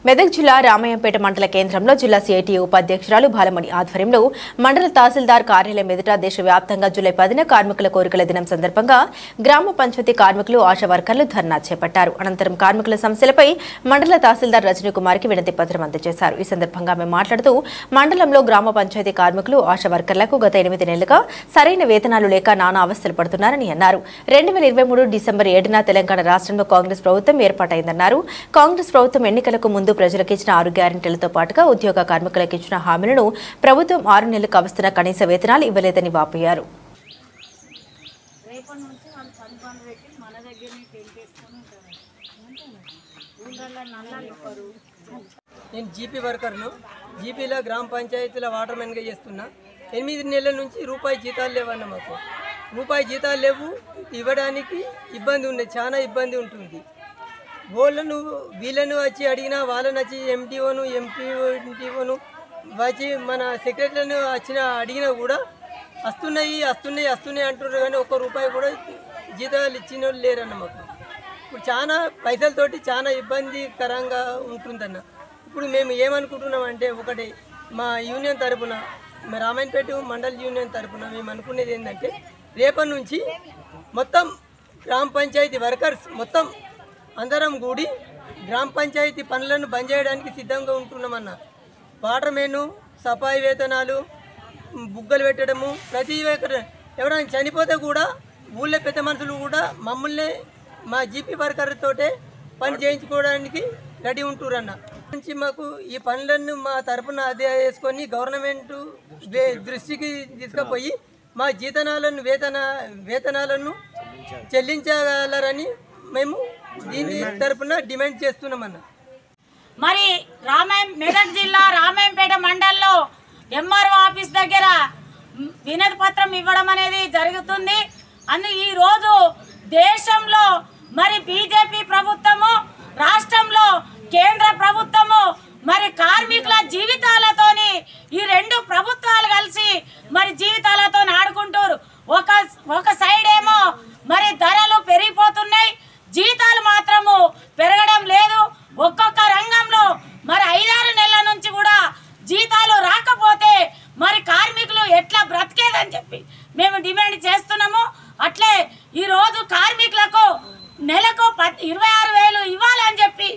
మెదక్ జిల్లా రామయ్యంపేట మండల కేంద్రంలో జిల్లా సిఐటి ఉపాధ్యక్షురాలు బాలమణి ఆధ్వర్యంలో మండల తహసీల్దార్ కార్యాలయం ఎదుట దేశవ్యాప్తంగా జూలై 10న కార్మికుల కోరికల దినం సందర్భంగా గ్రామ పంచాయతీ కార్మికులు ఆశా వర్కర్లు ధర్నా చేపట్టారు. అనంతరం కార్మికుల సమస్యలపై మండల తహసీల్దార్ రజనీ కుమార్కి వినతి పత్రం అందజేశారు. ఈ సందర్భంగా ఆమె మాట్లాడుతూ మండలంలో గ్రామ పంచాయతీ కార్మికులు ఆశా వర్కర్లకు గత 8 నెలలుగా సరైన వేతనాలు లేక నానా అవస్థలు పడుతున్నారని అన్నారు. 2023 డిసెంబర్ 7న తెలంగాణ రాష్ట్రంలో కాంగ్రెస్ ప్రభుత్వం ఏర్పాటైందన్నారు. కాంగ్రెస్ ప్రభుత్వం ఎన్నికలకు ముందు ప్రజలకు ఇచ్చిన 6 గ్యారెంటీలతో పాటుగా ఉద్యోగ కార్మికులకు ఇచ్చిన హామీలను ప్రభుత్వం 6 నెలలకు అవస్తున్న కనీస వేతనాలు ఇవ్వలేదని వాపోయారు. నేను జీపీ వర్కర్ను. జీపీలో గ్రామ పంచాయతీల వాటర్మెన్గా చేస్తున్నా. 8 నెలల నుంచి రూపాయి జీతాలు లేవన్న మాకు. రూపాయి జీతాలు లేవు, ఇవ్వడానికి ఇబ్బంది ఉంది, చాలా ఇబ్బంది ఉంటుంది. వీళ్ళను వచ్చి అడిగినా వాళ్ళని వచ్చి ఎంపీఓను వచ్చి మన సెక్రటరీలను అడిగినా కూడా వస్తున్నాయి అంటున్నారు, కానీ ఒక్క రూపాయి కూడా జీతాలు ఇచ్చిన వాళ్ళు లేరన్న మాకు. ఇప్పుడు చాలా పైసలతోటి చాలా ఇబ్బందికరంగా ఉంటుందన్న. ఇప్పుడు మేము ఏమనుకుంటున్నామంటే, ఒకటి మా యూనియన్ తరఫున, మా రామాయణపేట మండల్ యూనియన్ తరఫున మేము అనుకునేది ఏంటంటే, రేపటి నుంచి మొత్తం గ్రామ పంచాయతీ వర్కర్స్ మొత్తం అందరం కూడి గ్రామ పంచాయతీ పనులను బంద్ చేయడానికి సిద్ధంగా ఉంటున్నామన్న. వాటర్మెన్, సఫాయి వేతనాలు, బుగ్గలు పెట్టడము, ప్రతి ఎవరైనా చనిపోతే కూడా ఊళ్ళో పెద్ద మనుషులు కూడా మమ్మల్ని మా జీపీ వర్కర్తోటే పని చేయించుకోవడానికి రెడీ ఉంటురన్న. నుంచి మాకు ఈ పనులను మా తరఫున అదే వేసుకొని గవర్నమెంట్ దృష్టికి తీసుకుపోయి మా వేతనాలను చెల్లించగలరని మేము దీని తరఫున డిమాండ్ చేస్తున్నామన్న. మరి మెదక్ జిల్లా రామాయంపేట మండలంలో ఎంఆర్ఓ ఆఫీస్ దగ్గర వినతి పత్రం ఇవ్వడం అనేది జరుగుతుంది. ఈ రోజు దేశంలో మరి బీజేపీ ప్రభుత్వము, రాష్ట్రంలో కేంద్ర ప్రభుత్వము మరి కార్మికుల జీవితాలతోని ఈ 2 ప్రభుత్వాలు కలిసి మరి జీవితాలతో ఆడుకుంటారు. ఒక సైడ్ ఏమో మరి ధరలు పెరిగిపోతున్నాయి, జీతాలు మాత్రము పెరగడం లేదు. ఒక్కొక్క రంగంలో మరి 5-6 నెలల నుంచి కూడా జీతాలు రాకపోతే మరి కార్మికులు ఎట్లా బ్రతికేదని చెప్పి మేము డిమాండ్ చేస్తున్నాము. అట్లే ఈరోజు కార్మికులకు నెలకు 26,000 ఇవ్వాలని చెప్పి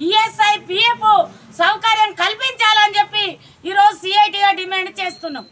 ఈఎస్ఐ పిఎఫ్ సౌకర్యం కల్పించాలని చెప్పి ఈరోజు సిఐటిగా డిమాండ్ చేస్తున్నాం.